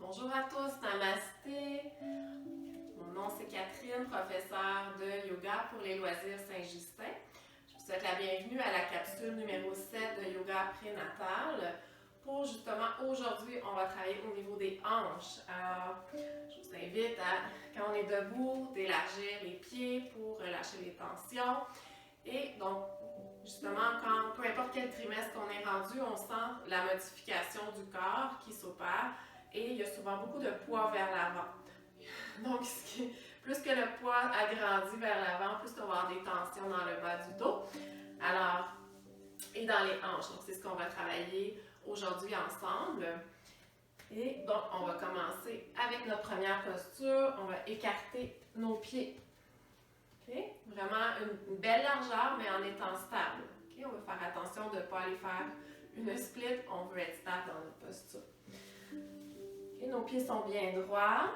Bonjour à tous, Namasté. Mon nom c'est Catherine, professeure de yoga pour les loisirs Saint-Justin. Je vous souhaite la bienvenue à la capsule numéro 7 de yoga prénatal. Pour justement aujourd'hui, on va travailler au niveau des hanches. Alors, je vous invite à, quand on est debout, d'élargir les pieds pour relâcher les tensions. Et donc, justement, peu importe quel trimestre qu'on est rendu, on sent la modification du corps qui s'opère et il y a souvent beaucoup de poids vers l'avant. Donc, plus que le poids agrandit vers l'avant, plus on va avoir des tensions dans le bas du dos. Alors, et dans les hanches. Donc, c'est ce qu'on va travailler aujourd'hui ensemble. Et donc, on va commencer avec notre première posture. On va écarter nos pieds. Okay? Vraiment une belle largeur, mais en étant stable. Okay? On va faire attention de ne pas aller faire une split. On veut être stable dans notre posture. Okay? Nos pieds sont bien droits.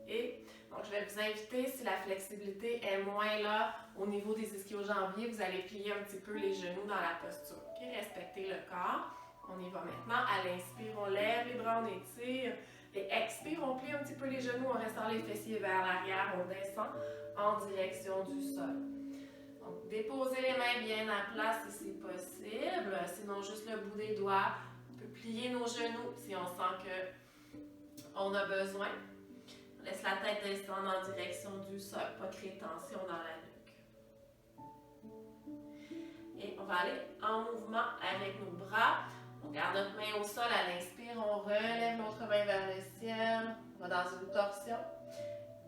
Et donc, je vais vous inviter, si la flexibilité est moins là au niveau des ischio-jambiers, vous allez plier un petit peu les genoux dans la posture. Okay? Respectez le corps. On y va maintenant. À l'inspire, on lève les bras, on étire. Et expire, on plie un petit peu les genoux, on ressort les fessiers vers l'arrière, on descend en direction du sol. Donc, déposez les mains bien à place si c'est possible. Sinon, juste le bout des doigts. On peut plier nos genoux si on sent qu'on a besoin. On laisse la tête descendre en direction du sol, pas créer tension dans la nuque. Et on va aller en mouvement avec nos bras. On garde notre main au sol à l'inspire, on relève l'autre main vers le ciel. On va dans une torsion.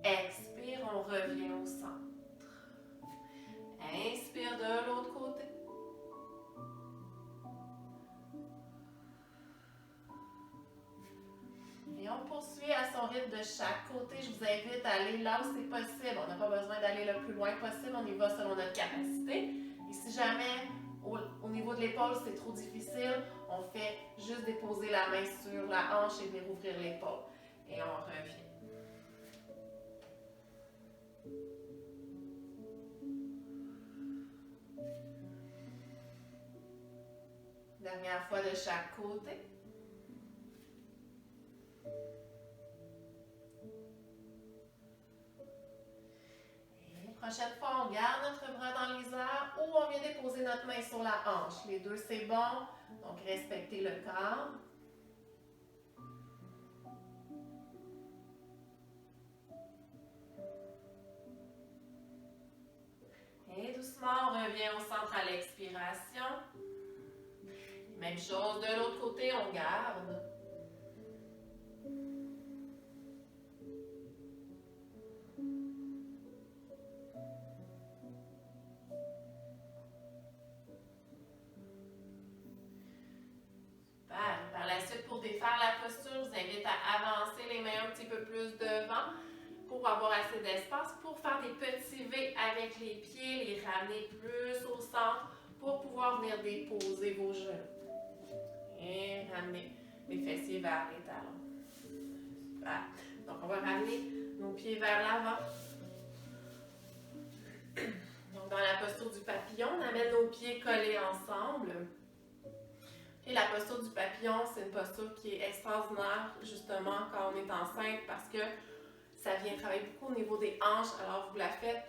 Expire, on revient au centre. Inspire de l'autre côté. Et on poursuit à son rythme de chaque côté. Je vous invite à aller là où c'est possible. On n'a pas besoin d'aller le plus loin possible. On y va selon notre capacité. Et si jamais au niveau de l'épaule c'est trop difficile, on fait juste déposer la main sur la hanche et venir ouvrir l'épaule. Et on revient. Dernière fois de chaque côté. Prochaine fois, on garde notre bras dans les airs ou on vient déposer notre main sur la hanche. Les deux, c'est bon. Donc, respectez le corps. Et doucement, on revient au centre à l'expiration. Même chose de l'autre côté, on garde. Par la suite, pour défaire la posture, je vous invite à avancer les mains un petit peu plus devant pour avoir assez d'espace pour faire des petits V avec les pieds, les ramener plus au centre pour pouvoir venir déposer vos genoux. Et ramener les fessiers vers les talons. Super. Donc, on va ramener nos pieds vers l'avant. Donc, dans la posture du papillon, on amène nos pieds collés ensemble. Et la posture du papillon, c'est une posture qui est extraordinaire, justement, quand on est enceinte, parce que ça vient travailler beaucoup au niveau des hanches. Alors, vous la faites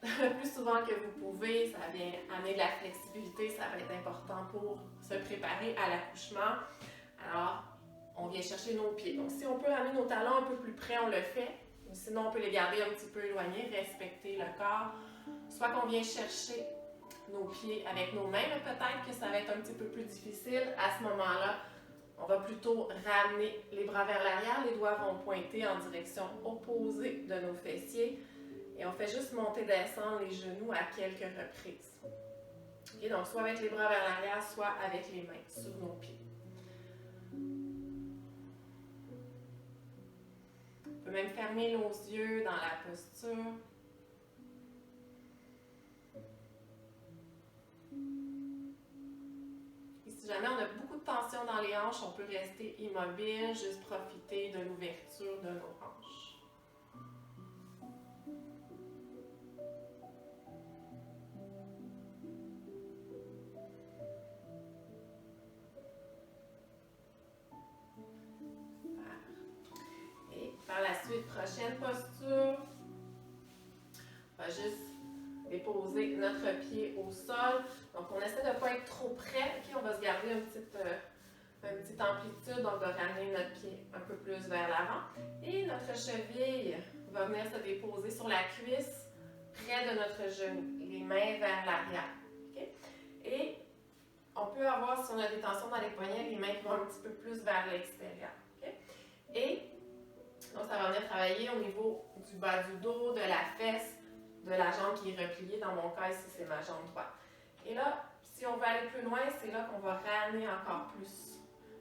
le plus souvent que vous pouvez. Ça vient amener de la flexibilité. Ça va être important pour se préparer à l'accouchement. Alors, on vient chercher nos pieds. Donc, si on peut ramener nos talons un peu plus près, on le fait. Sinon, on peut les garder un petit peu éloignés, respecter le corps. Soit qu'on vient chercher nos pieds avec nos mains, mais peut-être que ça va être un petit peu plus difficile. À ce moment-là, on va plutôt ramener les bras vers l'arrière. Les doigts vont pointer en direction opposée de nos fessiers. Et on fait juste monter, descendre les genoux à quelques reprises. Et donc, soit avec les bras vers l'arrière, soit avec les mains sur nos pieds. On peut même fermer nos yeux dans la posture. Et si jamais on a beaucoup de tension dans les hanches, on peut rester immobile, juste profiter de l'ouverture de nos hanches. va juste déposer notre pied au sol. Donc, on essaie de ne pas être trop près. Okay? On va se garder une petite amplitude. On va ramener notre pied un peu plus vers l'avant. Et notre cheville va venir se déposer sur la cuisse, près de notre genou. Les mains vers l'arrière. Okay? Et on peut avoir, si on a des tensions dans les poignets, les mains qui vont un petit peu plus vers l'extérieur. Okay? Et donc, ça va venir travailler au niveau du bas du dos, de la fesse, de la jambe qui est repliée. Dans mon cas, ici, c'est ma jambe droite. Et là, si on veut aller plus loin, c'est là qu'on va ramener encore plus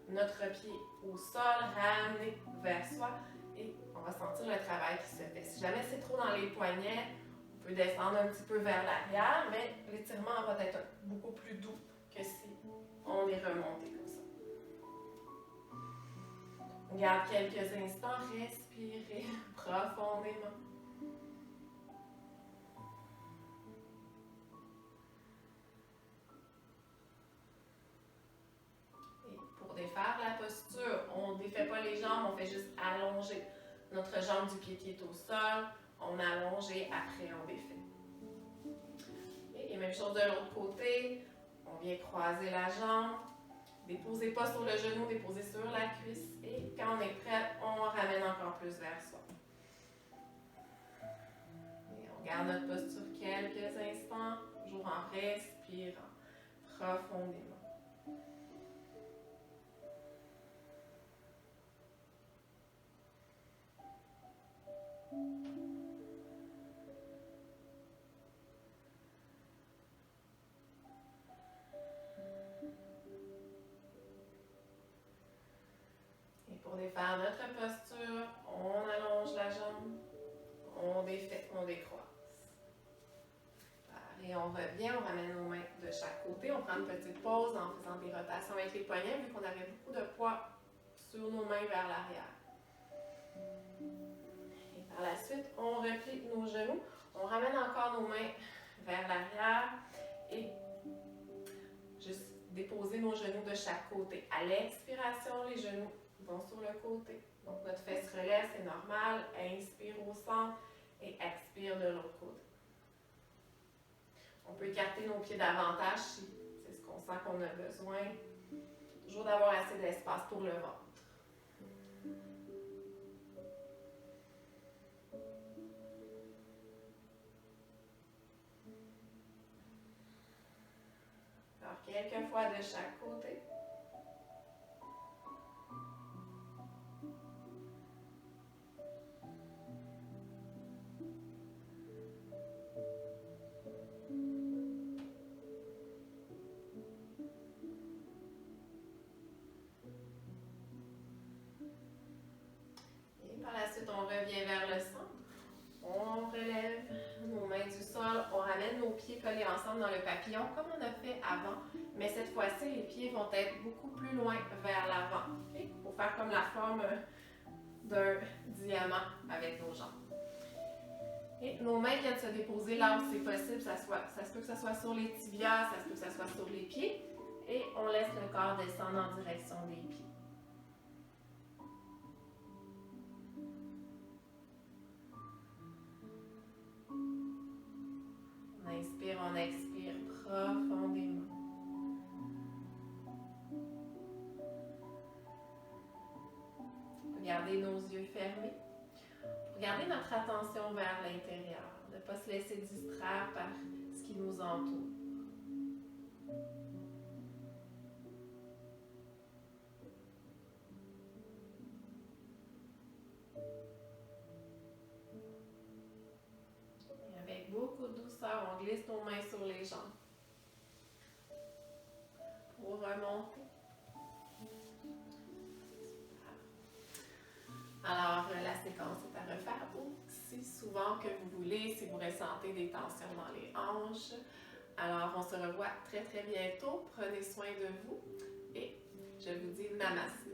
notre pied au sol, ramener vers soi et on va sentir le travail qui se fait. Si jamais c'est trop dans les poignets, on peut descendre un petit peu vers l'arrière, mais l'étirement va être beaucoup plus doux que si on est remonté comme ça. On garde quelques instants, respirez profondément. Défaire la posture, on ne défait pas les jambes, on fait juste allonger notre jambe du pied qui est au sol, on allonge et après on défait. Et même chose de l'autre côté, on vient croiser la jambe, déposez pas sur le genou, déposez sur la cuisse et quand on est prêt, on ramène encore plus vers soi. Et on garde notre posture quelques instants, toujours en respirant profondément. Et pour défaire notre posture, on allonge la jambe, on défait, on décroise. Et on revient, on ramène nos mains de chaque côté. On prend une petite pause en faisant des rotations avec les poignets, vu qu'on avait beaucoup de poids sur nos mains vers l'arrière. Et par la suite, on replie nos genoux. On ramène encore nos mains vers l'arrière et juste déposer nos genoux de chaque côté. À l'expiration, les genoux vont sur le côté. Donc notre fesse relève, c'est normal. Inspire au centre et expire de l'autre côté. On peut écarter nos pieds davantage si c'est ce qu'on sent qu'on a besoin. Toujours d'avoir assez d'espace pour le ventre. Alors, quelques fois de chaque côté. On revient vers le centre. On relève nos mains du sol. On ramène nos pieds collés ensemble dans le papillon comme on a fait avant. Mais cette fois-ci, les pieds vont être beaucoup plus loin vers l'avant. Okay? Pour faire comme la forme d'un diamant avec nos jambes. Et nos mains viennent se déposer là où c'est possible. Ça se peut que ce soit sur les tibias, ça se peut que ce soit sur les pieds. Et on laisse le corps descendre en direction des pieds. On inspire, on expire profondément. Regardez nos yeux fermés. Regardez notre attention vers l'intérieur. Ne pas se laisser distraire par ce qui nous entoure. Beaucoup de douceur, on glisse nos mains sur les jambes pour remonter. Alors, la séquence est à refaire aussi souvent que vous voulez si vous ressentez des tensions dans les hanches. Alors, on se revoit très très bientôt. Prenez soin de vous et je vous dis namasté.